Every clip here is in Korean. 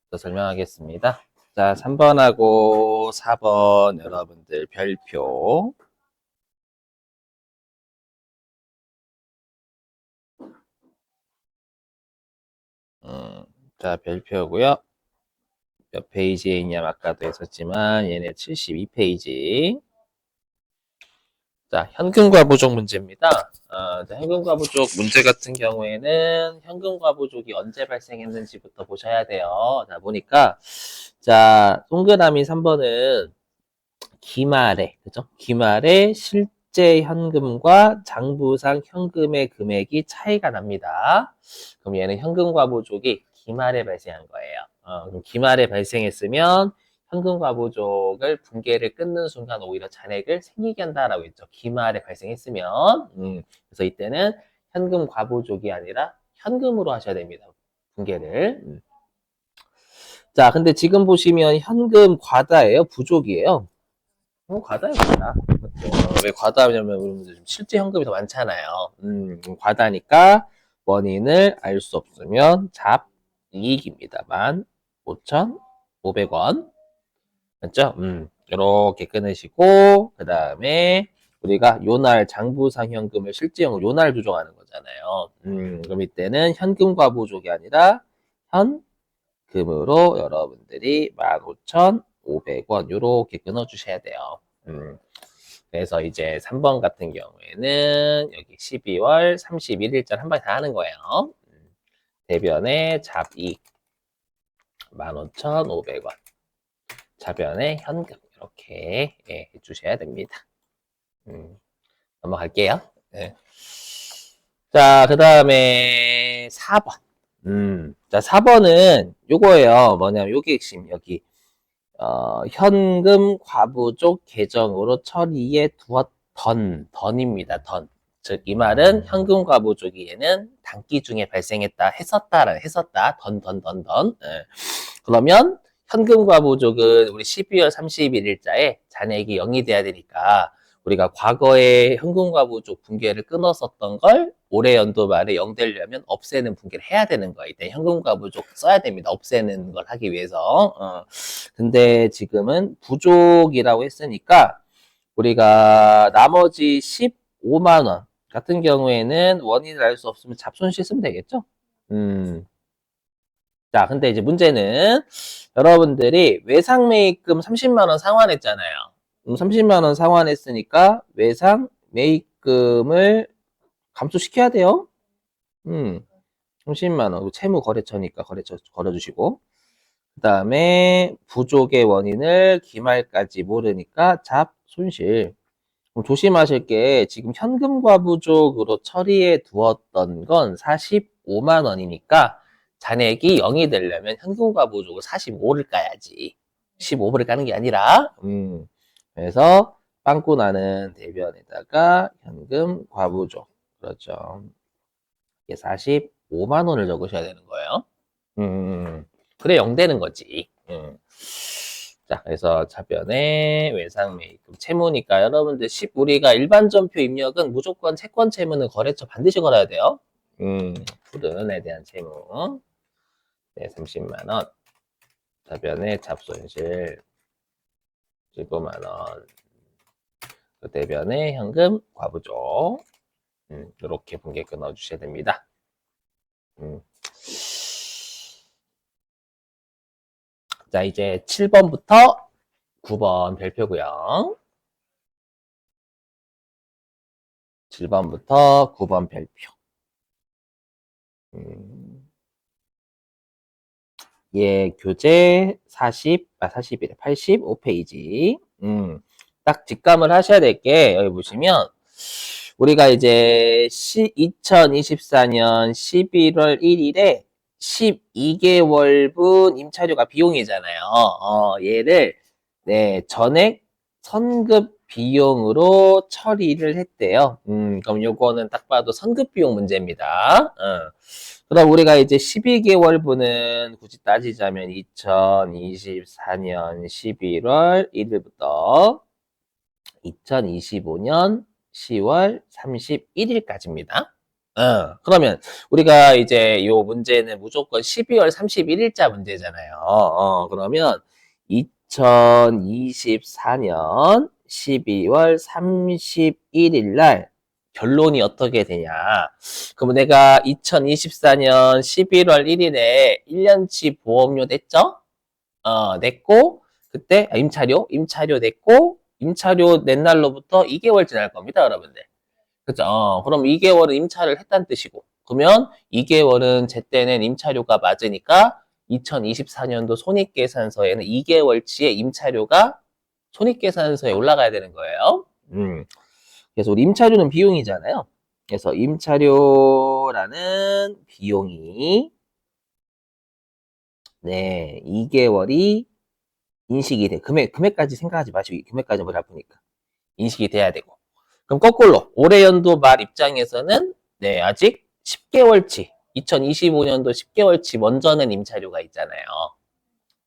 또 설명하겠습니다. 자, 3번하고 4번 여러분들 별표. 자, 별표고요. 몇 페이지에 있냐 아까도 했었지만 얘네 72페이지. 자, 현금과 부족 문제입니다. 자, 현금과 부족 문제 같은 경우에는 현금과 부족이 언제 발생했는지부터 보셔야 돼요. 자, 보니까 자, 동그라미 3번은 기말에, 그죠? 기말에 실제 현금과 장부상 현금의 금액이 차이가 납니다. 그럼 얘는 현금과 부족이 기말에 발생한 거예요. 그럼 기말에 발생했으면 현금과 부족을 분계를 끊는 순간 오히려 잔액을 생기게 한다라고 했죠. 기말에 발생했으면. 그래서 이때는 현금 과부족이 아니라 현금으로 하셔야 됩니다. 분계를. 자, 근데 지금 보시면 현금 과다예요? 부족이에요? 과다요, 과다. 맞죠? 왜 과다냐면, 우리 실제 현금이 더 많잖아요. 과다니까 원인을 알 수 없으면 잡이익입니다. 15,500원. 맞죠? 이렇게 끊으시고, 그 다음에 우리가 요날 장부상 현금을 실제형으로 요날 조정하는 거잖아요. 그럼 이때는 현금과 부족이 아니라 현금으로 여러분들이 15,500원 요렇게 끊어주셔야 돼요. 그래서 이제 3번 같은 경우에는 여기 12월 31일자 한 방에 다 하는 거예요. 대변에 잡이익 15,500원. 자변에 현금 이렇게 해주셔야 됩니다. 넘어갈게요. 네. 자, 그 다음에 4번. 자, 4번은 요거예요. 뭐냐면 요게 핵심 여기 현금 과부족 계정으로 처리해 두었던 던입니다. 던. 즉, 이 말은 현금 과부족이 얘는 단기 중에 발생했다, 했었다, 던. 그러면 현금 과부족은 우리 12월 31일자에 잔액이 0이 돼야 되니까 우리가 과거에 현금 과부족 분계를 끊었었던 걸 올해 연도 말에 0 되려면 없애는 분계를 해야 되는 거예요. 이때 현금 과부족 써야 됩니다. 없애는 걸 하기 위해서. 근데 지금은 부족이라고 했으니까 우리가 나머지 15만 원 같은 경우에는 원인을 알 수 없으면 잡손실 쓰면 되겠죠? 자, 근데 이제 문제는 여러분들이 외상 매입금 30만 원 상환했잖아요. 30만 원 상환했으니까 외상 매입금을 감소시켜야 돼요. 음, 30만 원. 채무 거래처니까 거래처 걸어주시고. 그 다음에 부족의 원인을 기말까지 모르니까 잡 손실. 조심하실 게 지금 현금과 부족으로 처리해 두었던 건 45만 원이니까 잔액이 0이 되려면 현금과 부족을 45를 까야지. 15불을 까는 게 아니라 그래서 빵꾸 나는 대변에다가 현금 과부족 그렇죠. 이게 45만 원을 적으셔야 되는 거예요. 그래 0 되는 거지. 자, 그래서 차변에 외상 매입금 채무니까 여러분들 우리가 일반 전표 입력은 무조건 채권 채무는 거래처 반드시 걸어야 돼요. 푸른에 대한 채무. 네, 30만 원. 차변에 잡손실 15만 원. 그 대변에 현금 과부족. 이렇게 분계 끊어 주셔야 됩니다. 자, 이제 7번부터 9번 별표고요. 7번부터 9번 별표. 예, 교재 41, 85페이지. 딱 직감을 하셔야 될 게, 여기 보시면, 우리가 이제 2024년 11월 1일에 12개월분 임차료가 비용이잖아요. 얘를, 네, 전액 선급 비용으로 처리를 했대요. 그럼 요거는 딱 봐도 선급 비용 문제입니다. 그럼 우리가 이제 12개월분은 굳이 따지자면 2024년 11월 1일부터 2025년 10월 31일까지입니다. 그러면 우리가 이제 요 문제는 무조건 12월 31일자 문제잖아요. 그러면 2024년 12월 31일 날 결론이 어떻게 되냐. 그럼 내가 2024년 11월 1일에 1년치 보험료 냈죠? 냈고, 그때, 임차료 냈고, 임차료 낸 날로부터 2개월 지날 겁니다, 여러분들. 그죠? 그럼 2개월은 임차를 했다는 뜻이고, 그러면 2개월은 제때 낸 임차료가 맞으니까 2024년도 손익계산서에는 2개월치의 임차료가 손익계산서에 올라가야 되는 거예요. 그래서 우리 임차료는 비용이잖아요. 그래서 임차료라는 비용이, 네, 2개월이 인식이 돼. 금액까지 생각하지 마시고, 금액까지 머리 아프니까. 인식이 돼야 되고. 그럼 거꾸로 올해 연도 말 입장에서는 네, 아직 10개월치, 2025년도 10개월치 먼저 낸 임차료가 있잖아요.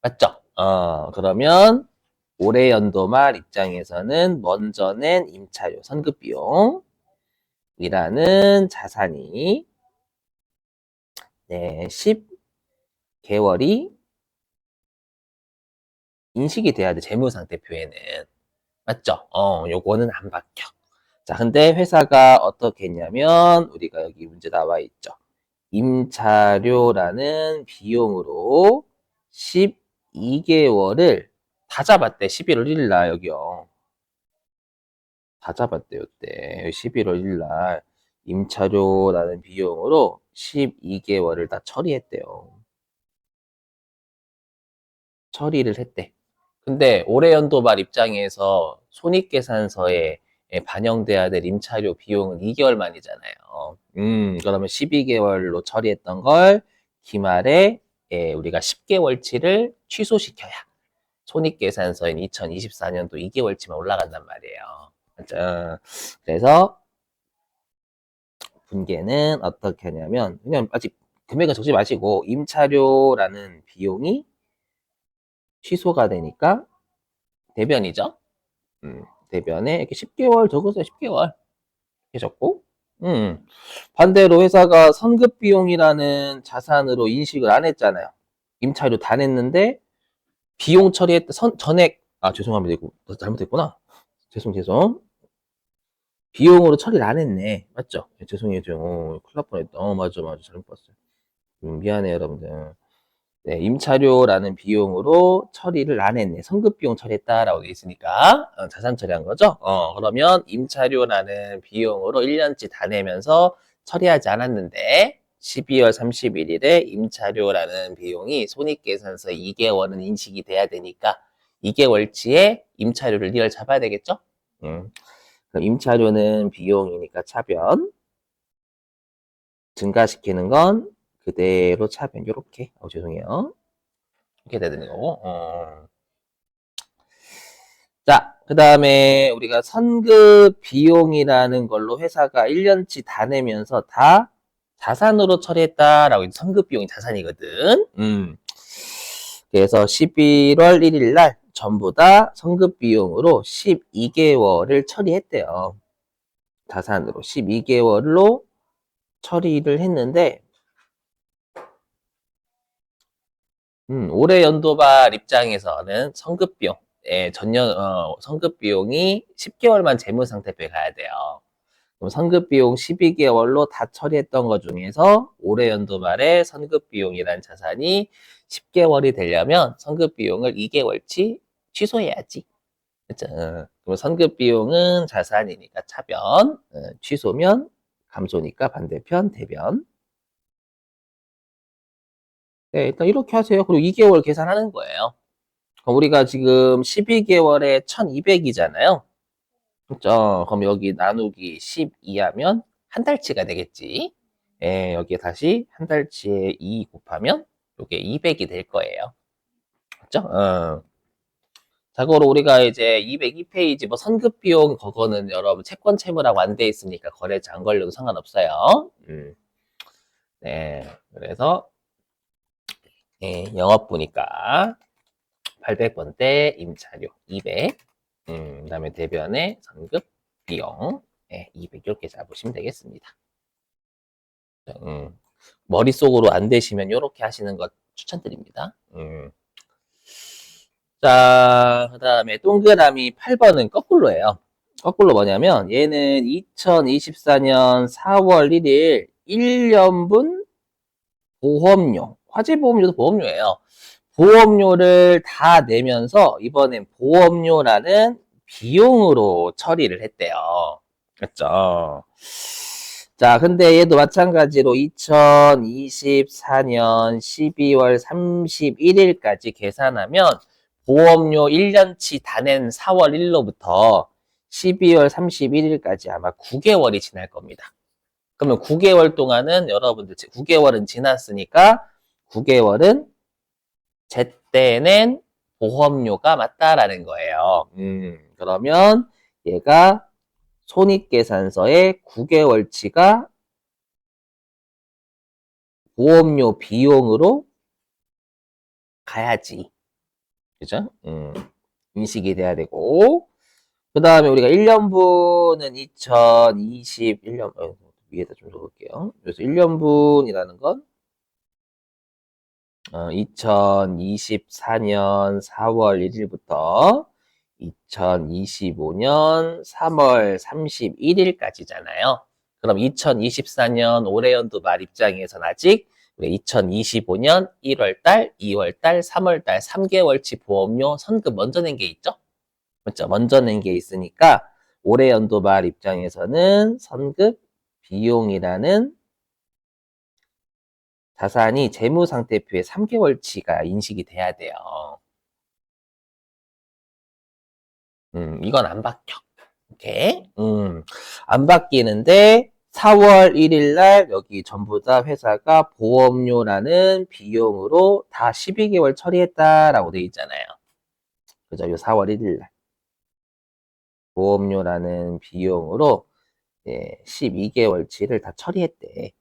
맞죠? 그러면 올해 연도 말 입장에서는 먼저 낸 임차료, 선급비용이라는 자산이 네, 10개월이 인식이 돼야 돼, 재무상태표에는. 맞죠? 요거는 안 바뀌어. 자, 근데 회사가 어떻게 했냐면, 우리가 여기 문제 나와 있죠. 임차료라는 비용으로 12개월을 다 잡았대. 11월 1일 날, 여기요. 다 잡았대요, 때. 11월 1일 날. 임차료라는 비용으로 12개월을 다 처리했대요. 처리를 했대. 근데 올해 연도 말 입장에서 손익계산서에 반영돼야 될 임차료 비용은 2개월 만이잖아요. 그러면 12개월로 처리했던 걸 기말에 우리가 10개월치를 취소시켜야 손익계산서인 2024년도 2개월치만 올라간단 말이에요. 맞죠? 그래서 분계는 어떻게 하냐면 그냥 아직 금액은 적지 마시고 임차료라는 비용이 취소가 되니까 대변이죠. 대변에 이렇게 10개월 적으세요. 10개월. 이렇게 적고. 반대로 회사가 선급 비용이라는 자산으로 인식을 안 했잖아요. 임차료 다 냈는데 비용 처리했 전액 죄송합니다. 이거 잘못했구나. 죄송. 비용으로 처리를 안 했네. 맞죠? 죄송해요. 큰일 날 뻔했다. 맞아. 잘못 봤어요. 미안해요, 여러분들. 네, 임차료라는 비용으로 처리를 안 했네. 선급비용 처리했다라고 돼 있으니까 자산 처리한 거죠. 그러면 임차료라는 비용으로 1년치 다 내면서 처리하지 않았는데 12월 31일에 임차료라는 비용이 손익계산서 2개월은 인식이 돼야 되니까 2개월치의 임차료를 리얼 잡아야 되겠죠? 그럼 임차료는 비용이니까 차변, 증가시키는 건 그대로 차변. 요렇게. 죄송해요. 이렇게 되는 거고. 자, 그 다음에 우리가 선급 비용이라는 걸로 회사가 1년치 다 내면서 다 자산으로 처리했다라고 해서 선급 비용이 자산이거든. 그래서 11월 1일 날 전부 다 선급 비용으로 12개월을 처리했대요. 자산으로 12개월로 처리를 했는데 올해 연도발 입장에서는 선급비용, 선급비용이 10개월만 재무상태표에 가야 돼요. 그럼 선급비용 12개월로 다 처리했던 것 중에서 올해 연도 말에 선급비용이란 자산이 10개월이 되려면 선급비용을 2개월치 취소해야지. 그쵸? 그럼 선급비용은 자산이니까 차변, 취소면 감소니까 반대편 대변. 네, 일단 이렇게 하세요. 그리고 2개월 계산하는 거예요. 그럼 우리가 지금 12개월에 1200이잖아요. 그죠? 그럼 여기 나누기 12 하면 한 달치가 되겠지. 예, 여기에 다시 한 달치에 2 곱하면 이게 200이 될 거예요. 그죠? 자고로 우리가 이제 202페이지 뭐 선급 비용 그거는 여러분 채권 채무라고 안 돼 있으니까 거래처 안 걸려도 상관없어요. 네, 그래서 영업부니까 800번대 임차료 200, 그다음에 대변의 선급 비용 200 이렇게 잡으시면 되겠습니다. 머릿속으로 안 되시면 이렇게 하시는 것 추천드립니다. 자, 그 다음에 동그라미 8번은 거꾸로예요. 거꾸로 뭐냐면 얘는 2024년 4월 1일 1년분 보험료, 화재보험료도 보험료예요. 보험료를 다 내면서 이번엔 보험료라는 비용으로 처리를 했대요. 그렇죠? 자, 근데 얘도 마찬가지로 2024년 12월 31일까지 계산하면 보험료 1년치 다 낸 4월 1일로부터 12월 31일까지 아마 9개월이 지날 겁니다. 그러면 9개월 동안은 여러분들 9개월은 지났으니까 9개월은 제때 낸 보험료가 맞다라는 거예요. 그러면 얘가 손익계산서에 9개월치가 보험료 비용으로 가야지. 그죠? 인식이 돼야 되고. 그 다음에 우리가 1년분은 2021년, 위에다 좀 적을게요. 그래서 1년분이라는 건 2024년 4월 1일부터 2025년 3월 31일까지잖아요. 그럼 2024년 올해 연도 말 입장에서는 아직 2025년 1월달, 2월달, 3월달 3개월치 보험료 선급 먼저 낸 게 있죠? 그렇죠? 먼저 낸 게 있으니까 올해 연도 말 입장에서는 선급 비용이라는 자산이 재무상태표에 3개월치가 인식이 돼야 돼요. 이건 안 바뀌어. 오케이. 안 바뀌는데 4월 1일 날 여기 전부 다 회사가 보험료라는 비용으로 다 12개월 처리했다라고 돼 있잖아요. 그죠? 요 4월 1일 날. 보험료라는 비용으로 12개월치를 다 처리했대.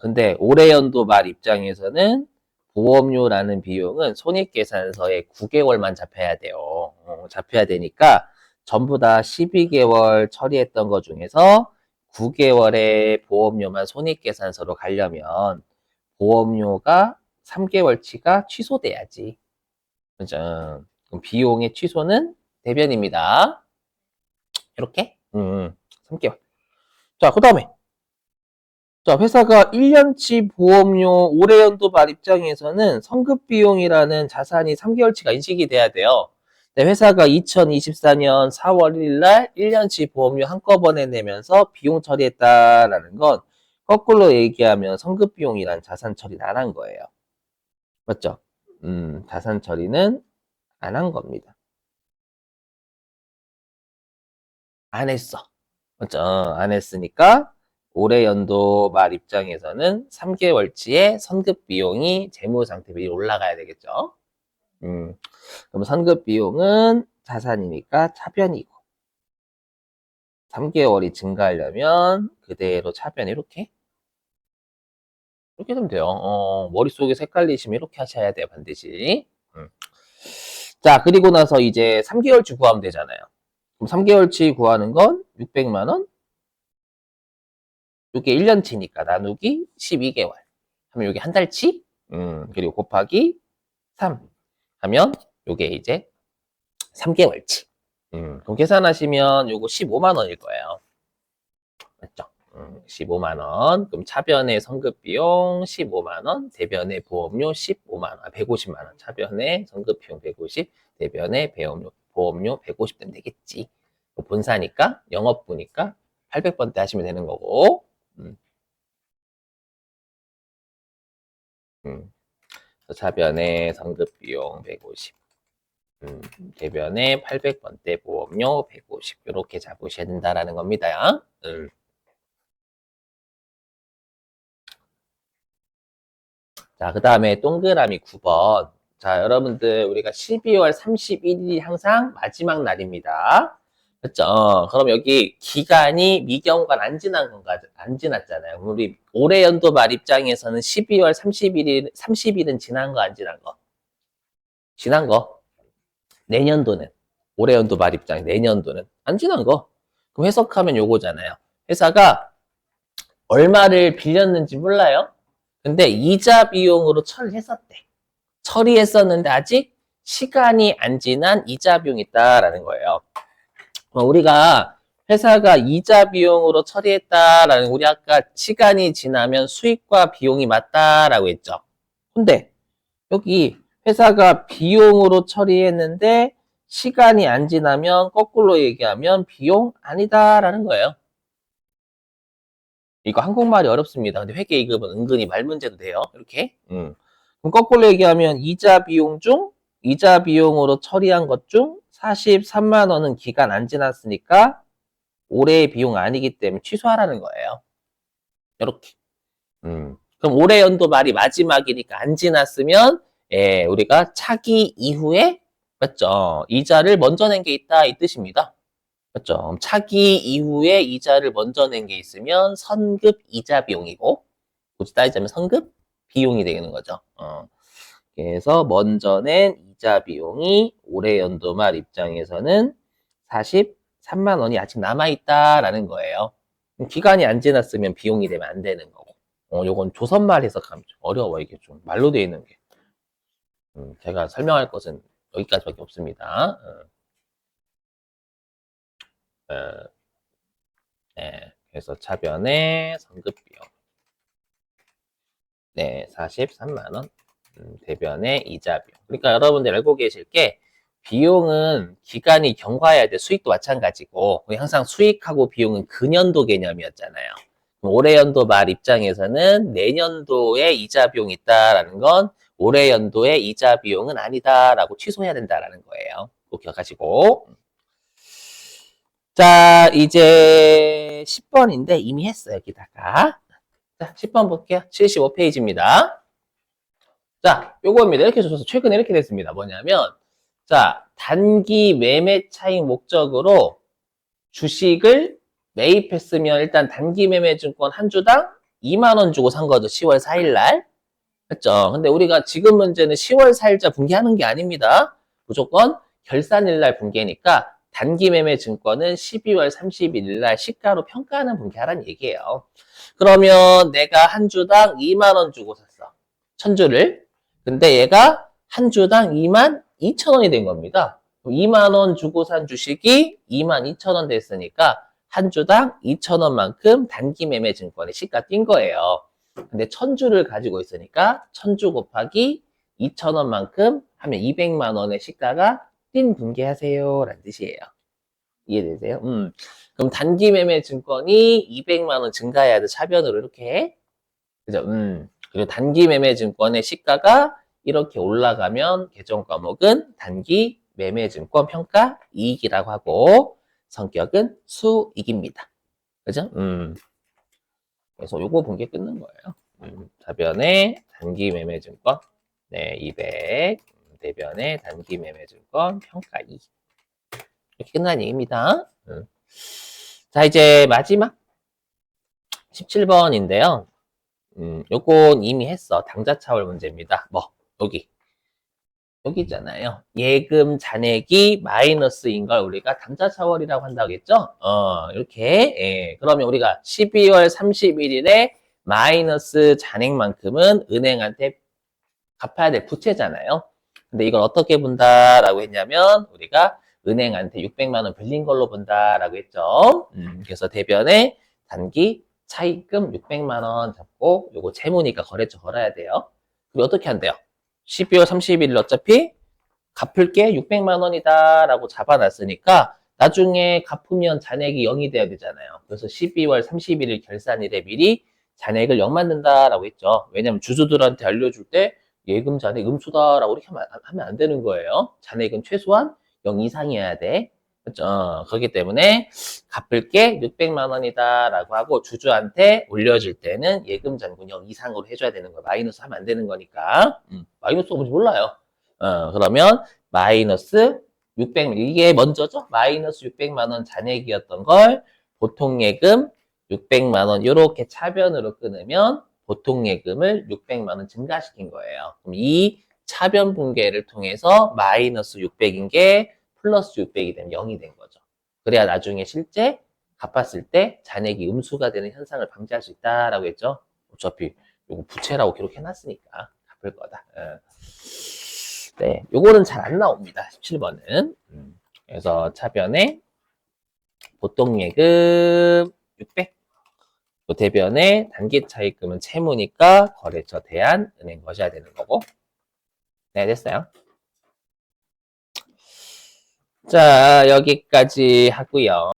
근데 올해 연도 말 입장에서는 보험료라는 비용은 손익계산서에 9개월만 잡혀야 돼요. 잡혀야 되니까 전부 다 12개월 처리했던 것 중에서 9개월의 보험료만 손익계산서로 가려면 보험료가 3개월치가 취소돼야지. 그죠? 그럼 비용의 취소는 대변입니다. 이렇게? 3개월. 자, 그 다음에 자, 회사가 1년치 보험료 올해 연도 말 입장에서는 선급 비용이라는 자산이 3개월치가 인식이 돼야 돼요. 근데 회사가 2024년 4월 1일 날 1년치 보험료 한꺼번에 내면서 비용 처리했다라는 건 거꾸로 얘기하면 선급 비용이란 자산 처리를 안 한 거예요. 맞죠? 자산 처리는 안 한 겁니다. 안 했어. 맞죠? 안 했으니까 올해 연도 말 입장에서는 3개월치의 선급 비용이 재무상태 비율이 올라가야 되겠죠. 그럼 선급 비용은 자산이니까 차변이고 3개월이 증가하려면 그대로 차변 이렇게 되면 돼요. 머릿속에 헷갈리시면 이렇게 하셔야 돼요, 반드시. 자, 그리고 나서 이제 3개월치 구하면 되잖아요. 그럼 3개월치 구하는 건 600만 원? 이게 1년치니까 나누기 12개월. 하면 이게 한 달치? 그리고 곱하기 3 하면 이게 이제 3개월치. 그럼 계산하시면 요거 15만 원일 거예요. 맞죠? 15만 원. 그럼 차변의 선급 비용 15만 원, 대변의 보험료 15만 원, 150만 원. 차변의 선급 비용 150, 대변의 보험료 150 되면 되겠지. 본사니까 영업부니까 800번대 하시면 되는 거고. 차변의 선급 비용 150. 대변에 800번대 보험료 150 이렇게 잡으셔야 된다라는 겁니다. 자, 그 다음에 동그라미 9번. 자, 여러분들 우리가 12월 31일이 항상 마지막 날입니다. 그렇죠? 그럼 여기 기간이 미경관 안 지난 건가? 안 지났잖아요. 우리 올해 연도 말 입장에서는 12월 30일은 지난 거 안 지난 거? 지난 거. 내년도는 올해 연도 말 입장에 내년도는 안 지난 거. 그럼 해석하면 요거잖아요. 회사가 얼마를 빌렸는지 몰라요. 근데 이자 비용으로 처리했었대. 처리했었는데 아직 시간이 안 지난 이자 비용이 있다라는 거예요. 우리가 회사가 이자 비용으로 처리했다라는, 우리 아까 시간이 지나면 수익과 비용이 맞다라고 했죠. 근데 여기 회사가 비용으로 처리했는데 시간이 안 지나면 거꾸로 얘기하면 비용 아니다라는 거예요. 이거 한국말이 어렵습니다. 근데 회계 2급은 은근히 말 문제도 돼요. 이렇게. 그럼 거꾸로 얘기하면 이자 비용 중, 이자 비용으로 처리한 것 중 43만 원은 기간 안 지났으니까 올해의 비용 아니기 때문에 취소하라는 거예요. 이렇게. 그럼 올해 연도 말이 마지막이니까 안 지났으면, 예, 우리가 차기 이후에, 맞죠? 이자를 먼저 낸 게 있다, 이 뜻입니다. 맞죠? 차기 이후에 이자를 먼저 낸 게 있으면 선급 이자 비용이고, 굳이 따지자면 선급 비용이 되는 거죠. 그래서 먼저 낸 이자 비용이 올해 연도 말 입장에서는 43만 원이 아직 남아있다라는 거예요. 기간이 안 지났으면 비용이 되면 안 되는 거고. 요건 조선말 해석하면 좀 어려워. 이게 좀 말로 되어 있는 게. 제가 설명할 것은 여기까지밖에 없습니다. 네, 그래서 차변의 선급 비용. 네, 43만 원. 대변의 이자 비용. 그러니까 여러분들 알고 계실 게, 비용은 기간이 경과해야 돼. 수익도 마찬가지고. 항상 수익하고 비용은 근연도 개념이었잖아요. 올해 연도 말 입장에서는 내년도에 이자 비용이 있다라는 건 올해 연도에 이자 비용은 아니다라고 취소해야 된다라는 거예요. 꼭 기억하시고. 자, 이제 10번인데 이미 했어요. 여기다가. 자, 10번 볼게요. 75페이지입니다. 자, 요거입니다. 이렇게 줘서 최근에 이렇게 됐습니다. 뭐냐면, 자, 단기 매매 차익 목적으로 주식을 매입했으면 일단 단기 매매 증권 한 주당 2만 원 주고 산 거죠. 10월 4일 날. 했죠. 근데 우리가 지금 문제는 10월 4일자 분기하는 게 아닙니다. 무조건 결산일 날 분기니까 단기 매매 증권은 12월 31일 날 시가로 평가하는 분기하라는 얘기예요. 그러면 내가 한 주당 2만 원 주고 샀어. 1000주를. 근데 얘가 한 주당 2만 2천 원이 된 겁니다. 2만 원 주고 산 주식이 2만 2천 원 됐으니까 한 주당 2천 원만큼 단기 매매 증권의 시가 뛴 거예요. 근데 1000주를 가지고 있으니까 1000주 곱하기 2천 원만큼 하면 200만 원의 시가가 뛴 분기하세요 라는 뜻이에요. 이해되세요? 그럼 단기 매매 증권이 200만 원 증가해야 돼. 차변으로 이렇게. 그죠? 그리고 단기 매매 증권의 시가가 이렇게 올라가면 계정 과목은 단기 매매 증권 평가 이익이라고 하고 성격은 수익입니다. 그죠? 그래서 요거 본 게 끝난 거예요. 답변에 단기 매매 증권 네, 200 대변의 단기 매매 증권 평가 이익. 이렇게 끝난 얘기입니다. 자, 이제 마지막 17번인데요. 요건 이미 했어. 당좌 차월 문제입니다. 뭐, 여기 있잖아요. 예금 잔액이 마이너스인 걸 우리가 당좌 차월이라고 한다고 했죠? 이렇게. 예. 그러면 우리가 12월 31일에 마이너스 잔액만큼은 은행한테 갚아야 될 부채잖아요. 근데 이걸 어떻게 본다라고 했냐면 우리가 은행한테 600만 원 빌린 걸로 본다라고 했죠. 그래서 대변에 단기 차입금 600만 원 잡고 요거 채무니까 거래처 걸어야 돼요. 그리고 어떻게 한대요? 12월 30일 어차피 갚을 게 600만 원이다 라고 잡아놨으니까 나중에 갚으면 잔액이 0이 돼야 되잖아요. 그래서 12월 31일 결산일에 미리 잔액을 0 만든다라고 했죠. 왜냐면 주주들한테 알려줄 때 예금 잔액 음수다라고 이렇게 하면 안 되는 거예요. 잔액은 최소한 0 이상이어야 돼. 그렇죠? 그렇기 때문에 갚을 게 600만 원이다라고 하고 주주한테 올려줄 때는 예금 잔금 0 이상으로 해줘야 되는 거예요. 마이너스 하면 안 되는 거니까. 마이너스가 뭔지 몰라요. 그러면 마이너스 600, 이게 먼저죠? 마이너스 600만 원 잔액이었던 걸 보통 예금 600만 원 이렇게 차변으로 끊으면 보통 예금을 600만 원 증가시킨 거예요. 그럼 이 차변 분계를 통해서 마이너스 600인 게 플러스 600이 되면 0이 된 거죠. 그래야 나중에 실제 갚았을 때 잔액이 음수가 되는 현상을 방지할 수 있다라고 했죠. 어차피 요거 부채라고 기록해놨으니까 갚을 거다. 네, 요거는 잘 안 나옵니다. 17번은. 그래서 차변에 보통 예금 600, 또 대변에 단기 차입금은 채무니까 거래처 대한 은행 거셔야 되는 거고. 네, 됐어요. 자, 여기까지 하고요.